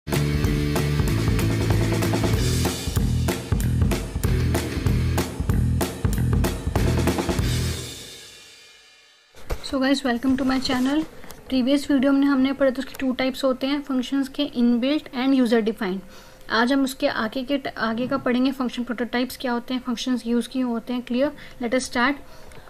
So guys welcome to my channel. Previous video में हमने पढ़ा तो उसके 2 टाइप्स होते हैं, फंक्शंस के इनबिल्ट एंड यूज़र डिफाइंड। आज हम उसके आगे का पढ़ेंगे, फंक्शन प्रोटोटाइप्स क्या होते हैं, फंक्शंस यूज़ क्यों होते हैं। Clear? Let us start.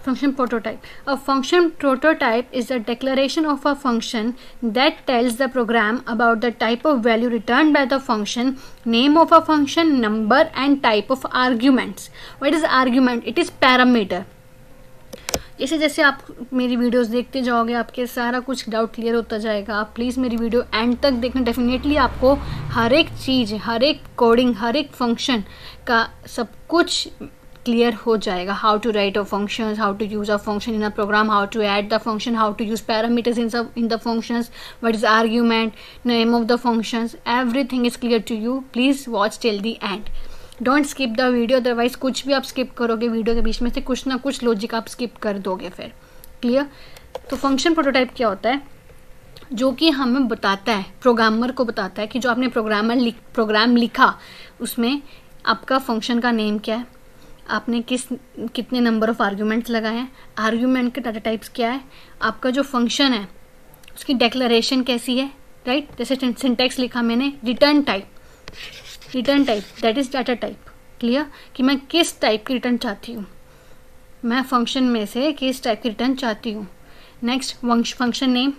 Function prototype. A function prototype is a declaration of a function that tells the program about the type of value returned by the function, name of a function, number and type of arguments. What is argument? It is parameter. जैसे जैसे आप मेरी videos देखते जाओगे आपके सारा कुछ doubt clear होता जाएगा। आप प्लीज़ मेरी वीडियो एंड तक देखना। डेफिनेटली आपको हर एक चीज़, हर एक कोडिंग, हर एक फंक्शन का सब कुछ क्लियर हो जाएगा। How to write a function, how to use a function in a program, how to add the function, how to use parameters in the functions, what is argument, name of the functions, everything is clear to you. Please watch till the end, don't skip the video, otherwise कुछ भी आप skip करोगे video के बीच में से कुछ ना कुछ लॉजिक आप स्किप कर दोगे फिर। क्लियर? तो फंक्शन प्रोटोटाइप क्या होता है? जो कि हमें बताता है, प्रोग्रामर को बताता है कि जो आपने प्रोग्राम लिखा उसमें आपका फंक्शन का नेम क्या है, आपने कितने नंबर ऑफ आर्ग्यूमेंट्स लगाए हैं, आर्ग्यूमेंट के डाटा टाइप्स क्या है, आपका जो फंक्शन है उसकी डेक्लरेशन कैसी है, राइट? जैसे सिंटैक्स लिखा मैंने, return type that is data type. Clear? कि मैं किस टाइप की रिटर्न चाहती हूँ, मैं फंक्शन में से किस टाइप की रिटर्न चाहती हूँ। Next function name,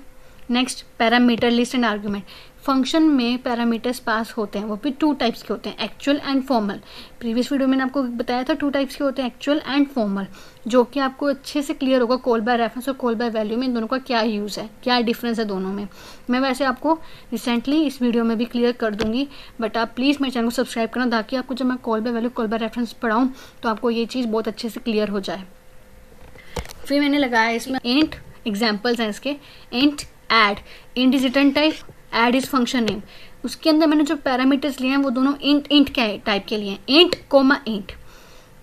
next parameter list and argument. Function में पैरामीटर्स पास होते हैं, वो भी 2 टाइप्स के होते हैं, actual and formal. Previous video में आपको बताया था 2 टाइप्स के होते हैं, एक्चुअल एंड फॉर्मल, जो कि आपको अच्छे से क्लियर होगा। कॉल बाय रेफरेंस और कॉल बाय वैल्यू में इन दोनों का क्या यूज़ है, क्या डिफरेंस है दोनों में। मैं वैसे आपको रिसेंटली इस वीडियो में भी क्लियर कर दूंगी, बट आप प्लीज़ मेरे चैनल को सब्सक्राइब करना ताकि आपको जब मैं call by value, call by reference पढ़ाऊँ तो आपको ये चीज़ बहुत अच्छे से क्लियर हो जाए। फिर मैंने लगाया इसमें इंट, एग्जाम्पल्स हैं इसके, int add, int is return type, add is function name. उसके अंदर मैंने जो पैरामीटर्स लिए हैं वो दोनों इंट क्या टाइप के लिए हैं, इंट कोमा इंट।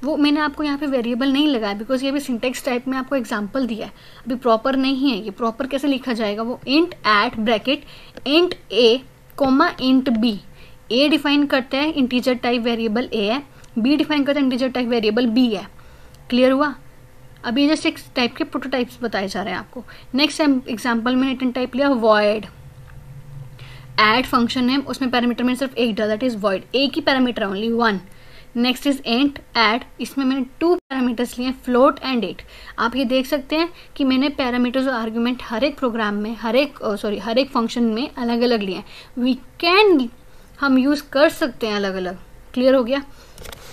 वो मैंने आपको यहाँ पे वेरिएबल नहीं लगाया बिकॉज ये भी सिंटेक्स टाइप में आपको एग्जांपल दिया है, अभी प्रॉपर नहीं है। ये प्रॉपर कैसे लिखा जाएगा, वो इंट ऐड ब्रैकेट इंट ए कोमा इंट बी। ए डिफाइन करता है इंटीजर टाइप वेरिएबल ए है, बी डिफाइन करता है इंटीजर टाइप वेरिएबल बी है। क्लियर हुआ? अभी जस्ट एक टाइप के प्रोटोटाइप्स बताए जा रहे हैं आपको। नेक्स्ट एग्जांपल में रिटर्न टाइप लिया वॉइड, ऐड फंक्शन नेम, उसमें पैरामीटर मैंने सिर्फ एक डाला, दैट इज वॉइड, एक ही parameter only 1। Next is int add, इसमें मैंने 2 पैरामीटर्स लिए, फ्लोट एंड इट। आप ये देख सकते हैं कि मैंने पैरामीटर्स और आर्ग्यूमेंट हर एक प्रोग्राम में, हर एक फंक्शन में अलग अलग लिए हैं। हम यूज़ कर सकते हैं अलग अलग। क्लियर हो गया?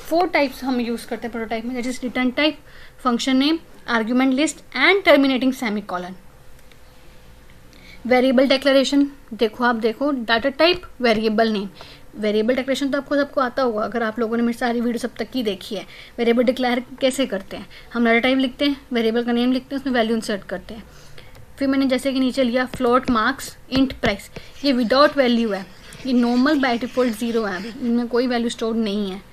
4 टाइप्स हम यूज़ करते हैं प्रोटोटाइप में, that is return type, function name, argument list and terminating semicolon. Variable declaration देखो, आप देखो, data type, variable name. Variable declaration तो आपको सबको आता होगा अगर आप लोगों ने मेरी सारी वीडियो सब तक की देखी है। वेरिएबल डिक्लेयर कैसे करते हैं, हम डाटा टाइप लिखते हैं, वेरिएबल का नेम लिखते हैं, उसमें वैल्यू इंसर्ट करते हैं। फिर मैंने जैसे कि नीचे लिया फ्लोट मार्क्स, इंट प्राइस, ये विदाउट वैल्यू है, ये नॉर्मल बाय डिफॉल्ट 0 है, अभी इनमें कोई वैल्यू स्टोर नहीं है।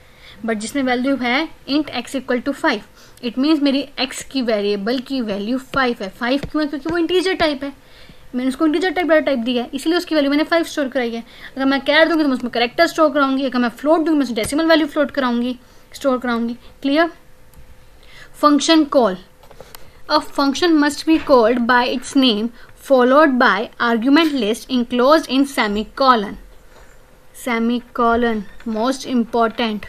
बट जिसमें वैल्यू है int x equal to 5, it means मेरी एक्स की वेरिएबल की वैल्यू 5 है। 5 क्यों है? क्योंकि वो इंटीजर टाइप है, मैंने उसको इंटीजर टाइप डाटा टाइप दिया है, इसलिए उसकी वैल्यू मैंने 5 स्टोर कराई है। अगर मैं कैर दूंगी तो मैं उसमें करेक्टर स्टोर कराऊंगी, अगर मैं फ्लोट दूंगी मैं उसमें डेसिमल वैल्यू स्टोर कराऊंगी। Clear? Function call, a function must be called by its name followed by argument list enclosed in semicolon. Semicolon most important,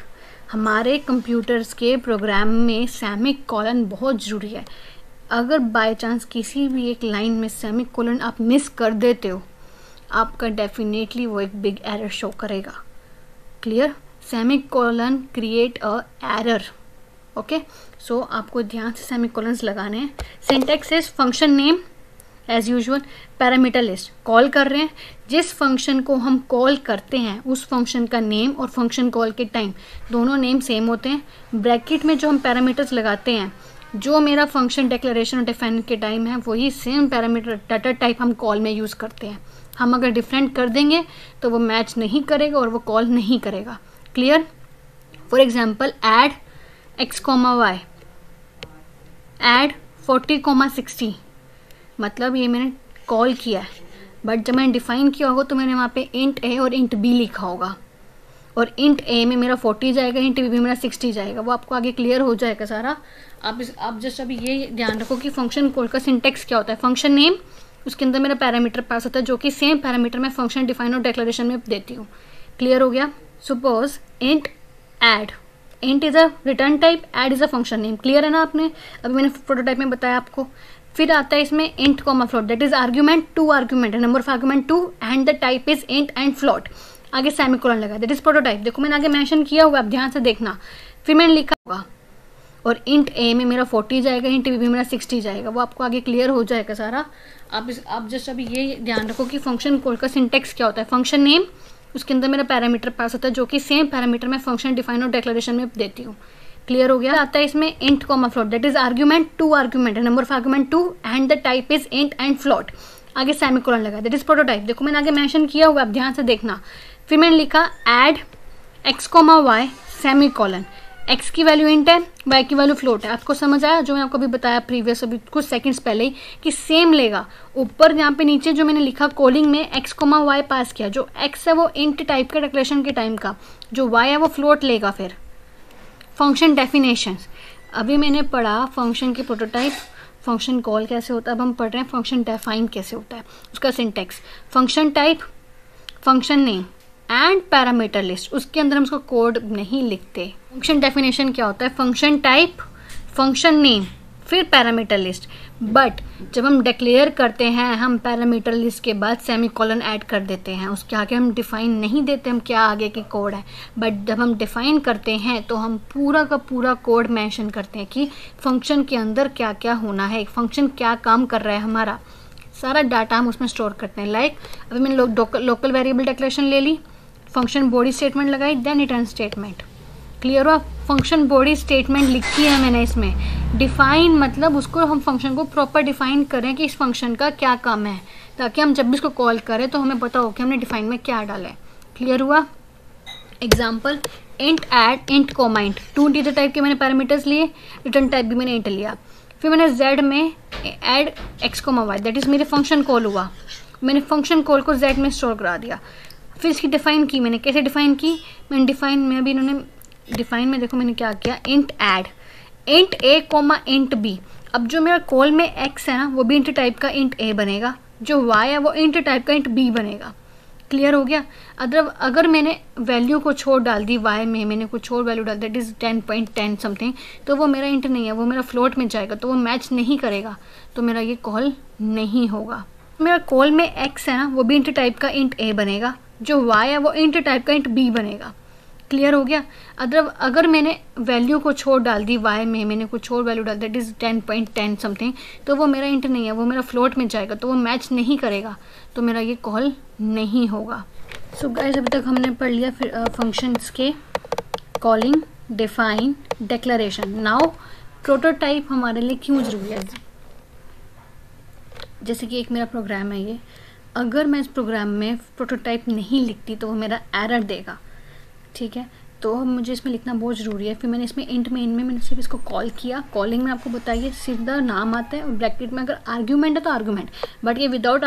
हमारे कंप्यूटर्स के प्रोग्राम में सेमीकोलन बहुत ज़रूरी है। अगर बाय चांस किसी भी एक लाइन में सेमीकोलन आप मिस कर देते हो, आपका डेफिनेटली वो एक बिग एरर शो करेगा। Clear? Semicolon create a error. Okay, so आपको ध्यान से सेमीकोलन्स लगाने हैं। Syntax is function name as usual, parameter list, call कर रहे हैं, जिस फंक्शन को हम कॉल करते हैं उस फंक्शन का नेम और फंक्शन कॉल के टाइम दोनों नेम सेम होते हैं। ब्रैकेट में जो हम पैरामीटर्स लगाते हैं, जो मेरा फंक्शन डिक्लेरेशन और डिफाइन के टाइम है वही सेम पैरामीटर डाटा टाइप हम कॉल में यूज़ करते हैं। हम अगर डिफरेंट कर देंगे तो वो मैच नहीं करेगा और वो कॉल नहीं करेगा। Clear? For example add x comma y, add 40, 60, मतलब ये मैंने कॉल किया है। बट जब मैंने डिफाइन किया होगा तो मैंने वहाँ पे इंट ए और इंट बी लिखा होगा, और इंट ए में मेरा 40 जाएगा, इंट बी में मेरा 60 जाएगा। वो आपको आगे क्लियर हो जाएगा सारा। आप जस्ट अभी ये ध्यान रखो कि फंक्शन कॉल का सिंटेक्स क्या होता है। फंक्शन नेम, उसके अंदर मेरा पैरामीटर पास होता है, जो कि सेम पैरामीटर मैं फंक्शन डिफाइन और डिक्लेरेशन में देती हूँ। क्लियर हो गया। Suppose int add, int is a return type, add is a function name. Clear है ना आपने, अभी मैंने प्रोटोटाइप में बताया आपको। फिर आता है इसमें int comma float, that is argument, 2 argument है, number of argument 2 and the type is int and float. आगे सेमीकोलन लगा, दैट इज प्रोटोटाइप। देखो मैंने आगे मेंशन किया हुआ, आप ध्यान से देखना। फिर मैंने लिखा होगा, और इंट ए में मेरा 40 जाएगा, इंट बी में मेरा 60 जाएगा। वो आपको आगे क्लियर हो जाएगा सारा। आप जस्ट अभी ये ध्यान रखो कि फंक्शन कॉल का सिंटेक्स क्या होता है। फंक्शन नेम, उसके अंदर मेरा पैरामीटर पास होता है, जो कि सेम पैरामीटर मैं फंक्शन डिफाइन और डिक्लेरेशन में देती हूँ। क्लियर हो गया। आता है इसमें int comma float, that is argument, 2 argument है, number of argument 2 and the type is int and float. आगे सेमीकोलन लगा, दैट इज प्रोटोटाइप। देखो मैंने आगे मेंशन किया हुआ, आप ध्यान से देखना। फिर मैंने लिखा add x comma y semicolon, x की वैल्यू इंट है, वाई की वैल्यू फ्लोट है। आपको समझ आया जो मैं आपको अभी बताया प्रीवियस अभी कुछ सेकंड्स पहले ही, कि सेम लेगा। ऊपर यहाँ पे नीचे जो मैंने लिखा कॉलिंग में एक्स कोमा वाई पास किया, जो एक्स है वो इंट टाइप का डिक्लेरेशन के टाइम का, जो वाई है वो फ्लोट लेगा। फिर फंक्शन डेफिनेशंस, अभी मैंने पढ़ा फंक्शन के प्रोटोटाइप, फंक्शन कॉल कैसे होता है। अब हम पढ़ रहे हैं फंक्शन डेफाइन कैसे होता है, उसका syntax. Function type, function name and parameter list, उसके अंदर हम उसका कोड नहीं लिखते। फंक्शन डेफिनेशन क्या होता है, फंक्शन टाइप, फंक्शन नेम, फिर पैरामीटर लिस्ट। बट जब हम डिक्लेयर करते हैं, हम पैरामीटर लिस्ट के बाद सेमीकोलन ऐड कर देते हैं, उसके आगे हम डिफाइन नहीं देते हम क्या आगे की कोड है। बट जब हम डिफाइन करते हैं तो हम पूरा का पूरा कोड मेंशन करते हैं कि फंक्शन के अंदर क्या क्या होना है, फंक्शन क्या काम कर रहा है, हमारा सारा डाटा हम उसमें स्टोर करते हैं। लाइक अभी मैंने लोकल वेरिएबल डिक्लेरेशन ले ली, फंक्शन बॉडी स्टेटमेंट लगाई, देन रिटर्न स्टेटमेंट। क्लियर हुआ। फंक्शन बॉडी स्टेटमेंट लिखी है मैंने इसमें। डिफाइन मतलब उसको हम फंक्शन को प्रॉपर डिफाइन करें कि इस फंक्शन का क्या काम है, ताकि हम जब भी इसको कॉल करें तो हमें पता हो कि हमने डिफाइन में क्या डाला है। क्लियर हुआ। Example int add, int comma int, 2 integer type के मैंने पैरामीटर्स लिए, रिटर्न टाइप भी मैंने इंट लिया। फिर मैंने z में add x comma y, that is मेरे फंक्शन कॉल हुआ, मैंने फंक्शन कॉल को z में स्टोर करा दिया। फिर इसकी डिफाइन की मैंने, कैसे डिफाइन की, मैंने डिफाइन में अभी इन्होंने डिफाइन में देखो मैंने क्या किया, इंट ऐड इंट ए कोमा इंट बी। अब जो मेरा कॉल में x है ना वो भी इंट टाइप का इंट ए बनेगा, जो y है वो इंट टाइप का इंट बी बनेगा। क्लियर हो गया। अगर मैंने वैल्यू को छोड़ डाल दी y में, मैंने कुछ और वैल्यू डाल दैट इज 10.10 समथिंग, तो वो मेरा इंट नहीं है, वो मेरा फ्लोट में जाएगा, तो वो मैच नहीं करेगा, तो मेरा ये कॉल नहीं होगा। मेरा कॉल में x है ना वो भी इंट टाइप का इंट ए बनेगा, जो y है वो इंट टाइप का इंट बी बनेगा। क्लियर हो गया। अगर मैंने वैल्यू को छोड़ डाल दी y में, मैंने कुछ और वैल्यू डाल दैट इज 10.10 समथिंग, तो वो मेरा इंट नहीं है, वो मेरा फ्लोट में जाएगा, तो वो मैच नहीं करेगा, तो मेरा ये कॉल नहीं होगा। सो गाइस अभी तक हमने पढ़ लिया फंक्शंस के calling, define, declaration. Now prototype हमारे लिए क्यों जरूरी है। जैसे कि एक मेरा प्रोग्राम है ये, अगर मैं इस प्रोग्राम में प्रोटोटाइप नहीं लिखती तो वो मेरा एरर देगा। ठीक है, तो मुझे इसमें लिखना बहुत ज़रूरी है। फिर मैंने इसमें इंट में मैंने सिर्फ इसको कॉल किया। कॉलिंग में आपको बताइए सीधा नाम आता है और ब्रैकेट में अगर आर्ग्यूमेंट है तो आर्ग्यूमेंट, बट ये विदाउट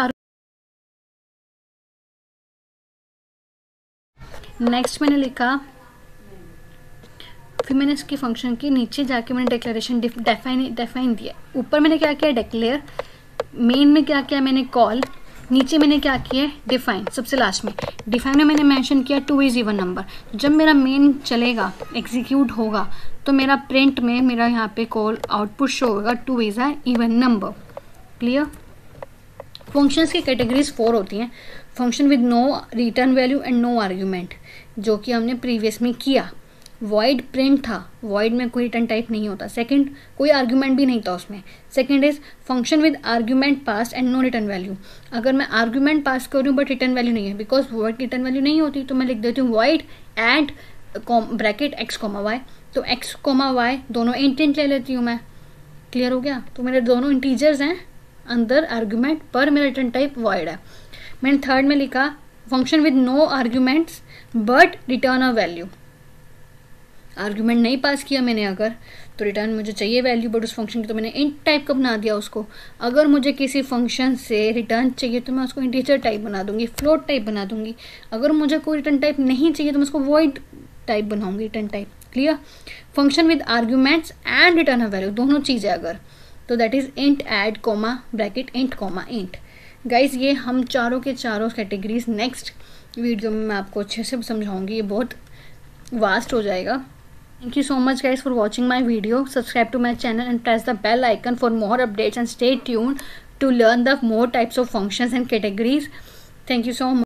नेक्स्ट मैंने लिखा। फिर मैंने इसकी फंक्शन की नीचे जाके मैंने डिक्लेरेशन डिफाइन दिया। ऊपर मैंने क्या किया, डिक्लेयर, मेन में क्या किया मैंने कॉल, नीचे मैंने क्या किया डिफाइन, सबसे लास्ट में डिफाइन में मैंने मेंशन किया 2 इज इवन नंबर। जब मेरा मेन चलेगा, एग्जीक्यूट होगा, तो मेरा प्रिंट में मेरा यहाँ पे कॉल आउटपुट शो होगा 2 is a even number. Clear. Functions की कैटेगरीज 4 होती हैं। Function with no return value and no argument, जो कि हमने प्रीवियस में किया। वॉइड प्रिंट था, वॉइड में कोई रिटर्न टाइप नहीं होता। सेकंड, कोई आर्ग्यूमेंट भी नहीं था उसमें। Second is function with argument pass and no return value. अगर मैं आर्ग्यूमेंट पास कर रही हूँ बट रिटर्न वैल्यू नहीं है, बिकॉज वॉइड रिटर्न वैल्यू नहीं होती, तो मैं लिख देती हूँ void and bracket x comma y. तो एक्स कोमा वाई दोनों इंट ले लेती हूँ मैं। क्लियर हो गया। तो मेरे दोनों इंटीजर्स हैं अंदर आर्ग्यूमेंट, पर मेरा रिटर्न टाइप वॉइड है। मैंने थर्ड में लिखा function with no arguments but return a value. Argument नहीं पास किया मैंने अगर, तो रिटर्न मुझे चाहिए वैल्यू, बट उस फंक्शन की तो मैंने इंट टाइप का बना दिया उसको। अगर मुझे किसी फंक्शन से रिटर्न चाहिए तो मैं उसको इंटीजर टाइप बना दूंगी, फ्लोट टाइप बना दूंगी। अगर मुझे कोई रिटर्न टाइप नहीं चाहिए तो मैं उसको वॉइड टाइप बनाऊंगी, return type. Clear? Function with arguments and return a value, दोनों चीज़ें अगर, तो that is int add comma bracket int comma int. Guys ये हम चारों के चारों कैटेगरीज नेक्स्ट वीडियो में मैं आपको अच्छे से समझाऊंगी, ये बहुत वास्ट हो जाएगा। Thank you so much guys for watching my video. Subscribe to my channel and press the bell icon for more updates and stay tuned to learn the more types of functions and categories. Thank you so much.